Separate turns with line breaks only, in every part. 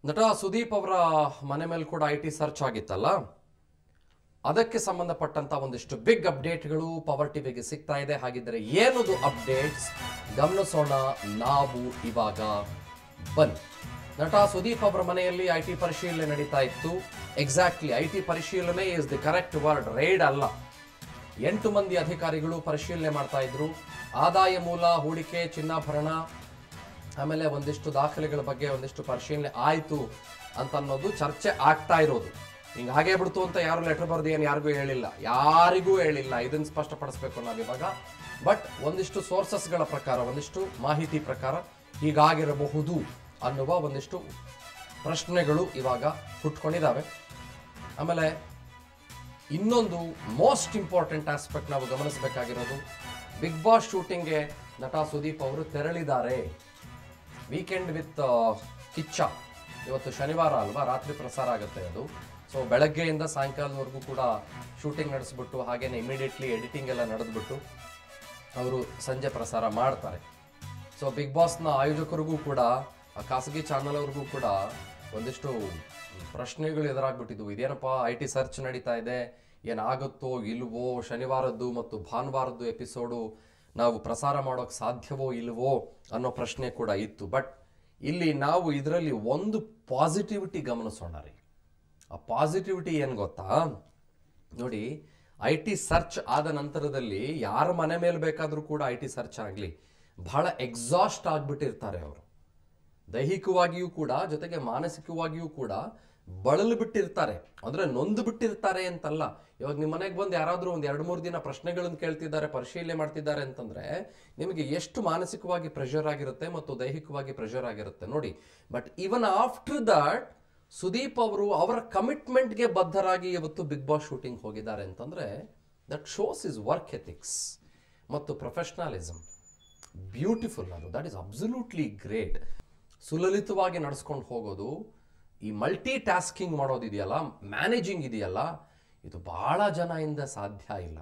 ನಟ ಸುದೀಪ್ ಅವರ ಮನೆ ಮೇಲೆ ಕೂಡ ಐಟಿ ಸರ್ಚ್ ಆಗಿತ್ತಲ್ಲ, ಅದಕ್ಕೆ ಸಂಬಂಧಪಟ್ಟಂತ ಒಂದಿಷ್ಟು ಬಿಗ್ ಅಪ್ಡೇಟ್ಗಳು ಪವರ್ ಟಿವಿಗೆ ಸಿಗ್ತಾ ಇದೆ. ಹಾಗಿದ್ರೆ ಏನದು ಅಪ್ಡೇಟ್ಸ್ ಗಮನಿಸೋಣ ನಾವು ಇವಾಗ. ಬನ್ನಿ. ನಟ ಸುದೀಪ್ ಅವರ ಮನೆಯಲ್ಲಿ ಐಟಿ ಪರಿಶೀಲನೆ ನಡೀತಾ ಇತ್ತು. ಎಕ್ಸಾಕ್ಟ್ಲಿ ಐಟಿ ಪರಿಶೀಲನೆ is the correct word, raid ಅಲ್ಲ. 8 ಮಂದಿ ಅಧಿಕಾರಿಗಳು ಪರಿಶೀಲನೆ ಮಾಡ್ತಾ ಇದ್ರು. ಆದಾಯ ಮೂಲ, ಹೂಡಿಕೆ, ಚಿನ್ನಾಭರಣ, ಆಮೇಲೆ ಒಂದಿಷ್ಟು ದಾಖಲೆಗಳ ಬಗ್ಗೆ ಒಂದಿಷ್ಟು ಪರಿಶೀಲನೆ ಆಯಿತು ಅಂತ ಅನ್ನೋದು ಚರ್ಚೆ ಆಗ್ತಾ ಇರೋದು. ಹಿಂಗೆ ಹಾಗೆ ಬಿಡ್ತು ಅಂತ ಯಾರು ಲೆಟರ್ ಬರೆದು ಏನು ಯಾರಿಗೂ ಹೇಳಿಲ್ಲ. ಇದನ್ನು ಸ್ಪಷ್ಟಪಡಿಸ್ಬೇಕು ನಾವಿವಾಗ. ಬಟ್ ಒಂದಿಷ್ಟು ಸೋರ್ಸಸ್ಗಳ ಪ್ರಕಾರ, ಒಂದಿಷ್ಟು ಮಾಹಿತಿ ಪ್ರಕಾರ ಹೀಗಾಗಿರಬಹುದು ಅನ್ನುವ ಒಂದಿಷ್ಟು ಪ್ರಶ್ನೆಗಳು ಇವಾಗ ಹುಟ್ಕೊಂಡಿದ್ದಾವೆ. ಆಮೇಲೆ ಇನ್ನೊಂದು ಮೋಸ್ಟ್ ಇಂಪಾರ್ಟೆಂಟ್ ಆಸ್ಪೆಕ್ಟ್ ನಾವು ಗಮನಿಸಬೇಕಾಗಿರೋದು, ಬಿಗ್ ಬಾಸ್ ಶೂಟಿಂಗ್ಗೆ ನಟ ಸುದೀಪ್ ಅವರು ತೆರಳಿದ್ದಾರೆ. ವೀಕೆಂಡ್ ವಿತ್ ಕಿಚ್ಚ ಇವತ್ತು ಶನಿವಾರ ಅಲ್ವಾ, ರಾತ್ರಿ ಪ್ರಸಾರ ಆಗುತ್ತೆ ಅದು. ಸೊ ಬೆಳಗ್ಗೆಯಿಂದ ಸಾಯಂಕಾಲದವರೆಗೂ ಕೂಡ ಶೂಟಿಂಗ್ ನಡೆಸ್ಬಿಟ್ಟು ಹಾಗೇನೆ ಇಮಿಡಿಯೇಟ್ಲಿ ಎಡಿಟಿಂಗ್ ಎಲ್ಲ ನಡೆದ್ಬಿಟ್ಟು ಅವರು ಸಂಜೆ ಪ್ರಸಾರ ಮಾಡ್ತಾರೆ. ಸೊ ಬಿಗ್ ಬಾಸ್ನ ಆಯೋಜಕರಿಗೂ ಕೂಡ, ಖಾಸಗಿ ಚಾನಲ್ ಅವ್ರಿಗೂ ಕೂಡ ಒಂದಿಷ್ಟು ಪ್ರಶ್ನೆಗಳು ಎದುರಾಗ್ಬಿಟ್ಟಿದ್ವು. ಇದೇನಪ್ಪ ಐಟಿ ಸರ್ಚ್ ನಡೀತಾ ಇದೆ, ಏನಾಗುತ್ತೋ ಇಲ್ವೋ, ಶನಿವಾರದ್ದು ಮತ್ತು ಭಾನುವಾರದ್ದು ಎಪಿಸೋಡು ನಾವು ಪ್ರಸಾರ ಮಾಡೋಕ್ಕೆ ಸಾಧ್ಯವೋ ಇಲ್ವೋ ಅನ್ನೋ ಪ್ರಶ್ನೆ ಕೂಡ ಇತ್ತು. ಬಟ್ ಇಲ್ಲಿ ನಾವು ಇದರಲ್ಲಿ ಒಂದು ಪಾಸಿಟಿವಿಟಿ ಗಮನಿಸೋಣ ರೀ. ಆ ಪಾಸಿಟಿವಿಟಿ ಏನು ಗೊತ್ತಾ ನೋಡಿ, ಐಟಿ ಸರ್ಚ್ ಆದ ನಂತರದಲ್ಲಿ ಯಾರ ಮನೆ ಮೇಲೆ ಬೇಕಾದರೂ ಕೂಡ ಐಟಿ ಸರ್ಚ್ ಆಗಲಿ, ಬಹಳ ಎಕ್ಸಾಸ್ಟ್ ಆಗಿಬಿಟ್ಟಿರ್ತಾರೆ ಅವರು. ದೈಹಿಕವಾಗಿಯೂ ಕೂಡ ಜೊತೆಗೆ ಮಾನಸಿಕವಾಗಿಯೂ ಕೂಡ ಬಳಲು ಬಿಟ್ಟಿರ್ತಾರೆ, ಅಂದ್ರೆ ನೊಂದು ಬಿಟ್ಟಿರ್ತಾರೆ ಅಂತಲ್ಲ. ಇವಾಗ ನಿಮ್ಮ ಮನೆಗೆ ಬಂದು ಯಾರಾದರೂ ಒಂದು 2-3 ದಿನ ಪ್ರಶ್ನೆಗಳನ್ನು ಕೇಳ್ತಿದ್ದಾರೆ, ಪರಿಶೀಲನೆ ಮಾಡ್ತಿದ್ದಾರೆ ಅಂತಂದ್ರೆ ನಿಮಗೆ ಎಷ್ಟು ಮಾನಸಿಕವಾಗಿ ಪ್ರೆಷರ್ ಆಗಿರುತ್ತೆ ಮತ್ತು ದೈಹಿಕವಾಗಿ ಪ್ರೆಷರ್ ಆಗಿರುತ್ತೆ ನೋಡಿ. But even after that Sudeep ಅವರು ಅವರ ಕಮಿಟ್ಮೆಂಟ್ಗೆ ಬದ್ಧರಾಗಿ ಇವತ್ತು ಬಿಗ್ ಬಾಸ್ ಶೂಟಿಂಗ್ ಹೋಗಿದ್ದಾರೆ ಅಂತಂದ್ರೆ that shows is work ethics ಮತ್ತು ಪ್ರೊಫೆಷನಲಿಸಮ್. ಬ್ಯೂಟಿಫುಲ್ ಅದು. That is absolutely great. ಸುಲಲಿತವಾಗಿ ನಡೆಸ್ಕೊಂಡು ಹೋಗೋದು, ಈ ಮಲ್ಟಿ ಟಾಸ್ಕಿಂಗ್ ಮಾಡೋದಿದೆಯಲ್ಲ, ಮ್ಯಾನೇಜಿಂಗ್ ಇದೆಯಲ್ಲ, ಇದು ಬಹಳ ಜನದಿಂದ ಸಾಧ್ಯ ಇಲ್ಲ.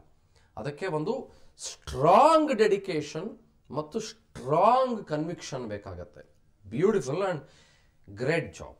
ಅದಕ್ಕೆ ಒಂದು ಸ್ಟ್ರಾಂಗ್ ಡೆಡಿಕೇಶನ್ ಮತ್ತು ಸ್ಟ್ರಾಂಗ್ ಕನ್ವಿಕ್ಷನ್ ಬೇಕಾಗತ್ತೆ. Beautiful and great job.